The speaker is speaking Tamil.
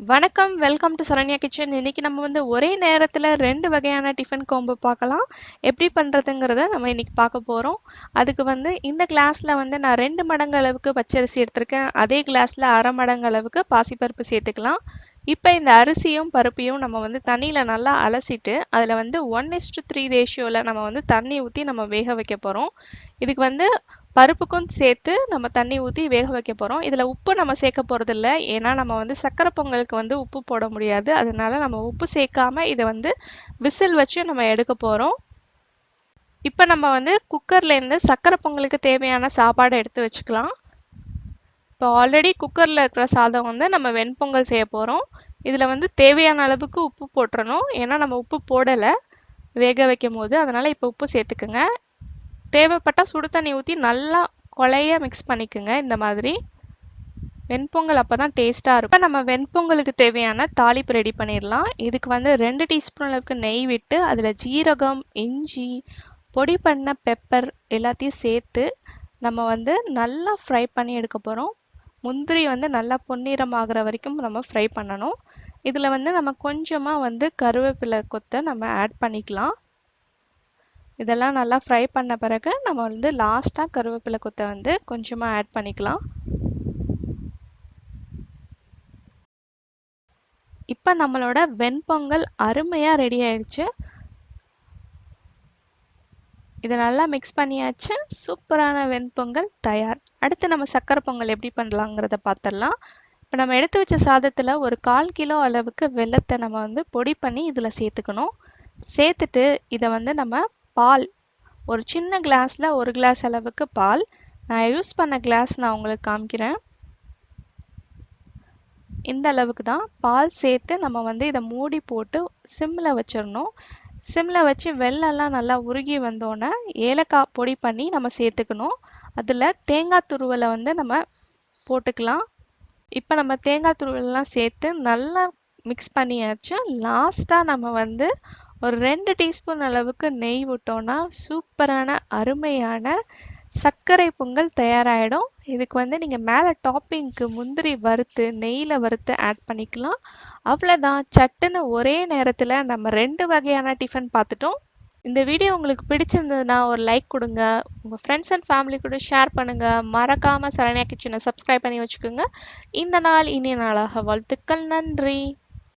வணக்கம், வெல்கம் டு சரண்யா கிச்சன். இன்னைக்கு நம்ம வந்து ஒரே நேரத்தில் 2 வகையான டிஃபன் காம்போ பார்க்கலாம். எப்படி பண்ணுறதுங்கிறத நம்ம இன்னைக்கு பார்க்க போகிறோம். அதுக்கு வந்து இந்த கிளாஸில் வந்து நான் 2 மடங்கு அளவுக்கு பச்சரிசி எடுத்திருக்கேன். அதே கிளாஸில் அரை மடங்கு அளவுக்கு பாசிப்பருப்பு சேர்த்துக்கலாம். இப்போ இந்த அரிசியும் பருப்பையும் நம்ம வந்து தண்ணியில் நல்லா அலசிட்டு அதில் வந்து 1:3 ரேஷியோவில் நம்ம வந்து தண்ணி ஊற்றி நம்ம வேக வைக்க போகிறோம். இதுக்கு வந்து பருப்புக்கும் சேர்த்து நம்ம தண்ணி ஊற்றி வேக வைக்க போகிறோம். இதில் உப்பு நம்ம சேர்க்க போகிறதில்ல, ஏன்னா நம்ம வந்து சக்கரை பொங்கலுக்கு வந்து உப்பு போட முடியாது. அதனால நம்ம உப்பு சேர்க்காம இதை வந்து விசில் வச்சு நம்ம எடுக்க போகிறோம். இப்போ நம்ம வந்து குக்கர்லேருந்து சக்கரை பொங்கலுக்கு தேவையான சாப்பாடை எடுத்து வச்சுக்கலாம். இப்போ ஆல்ரெடி குக்கரில் இருக்கிற சாதம் வந்து நம்ம வெண்பொங்கல் செய்ய போகிறோம். இதில் வந்து தேவையான அளவுக்கு உப்பு போட்டுறணும், ஏன்னா நம்ம உப்பு போடலை வேக வைக்கும் போது. அதனால் இப்போ உப்பு சேர்த்துக்குங்க. தேவைப்பட்டால் சுடு தண்ணி ஊற்றி நல்லா கொலைய மிக்ஸ் பண்ணிக்கோங்க. இந்த மாதிரி வெண்பொங்கல் அப்போ தான் டேஸ்ட்டாக இருக்கும். இப்போ நம்ம வெண்பொங்கலுக்கு தேவையான தாளிப்பு ரெடி பண்ணிடலாம். இதுக்கு வந்து 2 டீஸ்பூன் அளவுக்கு நெய் விட்டு அதில் ஜீரகம், இஞ்சி, பொடி பண்ண பெப்பர் எல்லாத்தையும் சேர்த்து நம்ம வந்து நல்லா ஃப்ரை பண்ணி எடுக்க போகிறோம். முந்திரி வந்து நல்லா பொன்னிறம் ஆகிற வரைக்கும் நம்ம ஃப்ரை பண்ணணும். இதில் வந்து நம்ம கொஞ்சமாக வந்து கருவேப்பிலை கொத்தை நம்ம ஆட் பண்ணிக்கலாம். இதெல்லாம் நல்லா ஃப்ரை பண்ண பிறகு நம்ம வந்து லாஸ்ட்டாக கருவேப்பிலை கொத்தை வந்து கொஞ்சமாக ஆட் பண்ணிக்கலாம். இப்போ நம்மளோட வெண்பொங்கல் அருமையாக ரெடி ஆயிடுச்சு. இதை நல்லா மிக்ஸ் பண்ணியாச்சு. சூப்பரான வெண்பொங்கல் தயார். அடுத்து நம்ம சக்கரை பொங்கல் எப்படி பண்ணலாங்கிறத பார்த்துடலாம். இப்போ நம்ம எடுத்து வச்ச சாதத்தில் ஒரு 1/4 கிலோ அளவுக்கு வெல்லத்தை நம்ம வந்து பொடி பண்ணி இதில் சேர்த்துக்கணும். சேர்த்துட்டு இதை வந்து நம்ம பால், ஒரு சின்ன கிளாஸில் 1 கிளாஸ் அளவுக்கு பால், நான் யூஸ் பண்ண கிளாஸ் நான் உங்களுக்கு காமிக்கிறேன். இந்த அளவுக்கு தான் பால் சேர்த்து நம்ம வந்து இதை மூடி போட்டு சிம்மில் வச்சிடணும். சிம்மில் வச்சு வெல்லம்லாம் நல்லா உருகி வந்தோடனே ஏலக்காய் பொடி பண்ணி நம்ம சேர்த்துக்கணும். அதில் தேங்காய் துருவலை வந்து நம்ம போட்டுக்கலாம். இப்போ நம்ம தேங்காய் துருவலாம் சேர்த்து நல்லா மிக்ஸ் பண்ணியாச்சு. லாஸ்ட்டாக நம்ம வந்து ஒரு 2 டீஸ்பூன் அளவுக்கு நெய் விட்டோன்னா சூப்பரான அருமையான சர்க்கரை பொங்கல் தயாராகிடும். இதுக்கு வந்து நீங்கள் மேலே டாப்பிங்க்கு முந்திரி வறுத்து நெய்யில் வறுத்து ஆட் பண்ணிக்கலாம். அவ்வளோதான், சட்டுன்னு ஒரே நேரத்தில் நம்ம 2 வகையான டிஃபன் பார்த்துட்டோம். இந்த வீடியோ உங்களுக்கு பிடிச்சிருந்ததுன்னா ஒரு லைக் கொடுங்க. உங்கள் ஃப்ரெண்ட்ஸ் அண்ட் ஃபேமிலி கூட ஷேர் பண்ணுங்கள். மறக்காமல் சரண்யா கிச்சனை சப்ஸ்கிரைப் பண்ணி வச்சுக்கோங்க. இந்த நாள் இனிய நாளாக வாழ்த்துக்கள். நன்றி.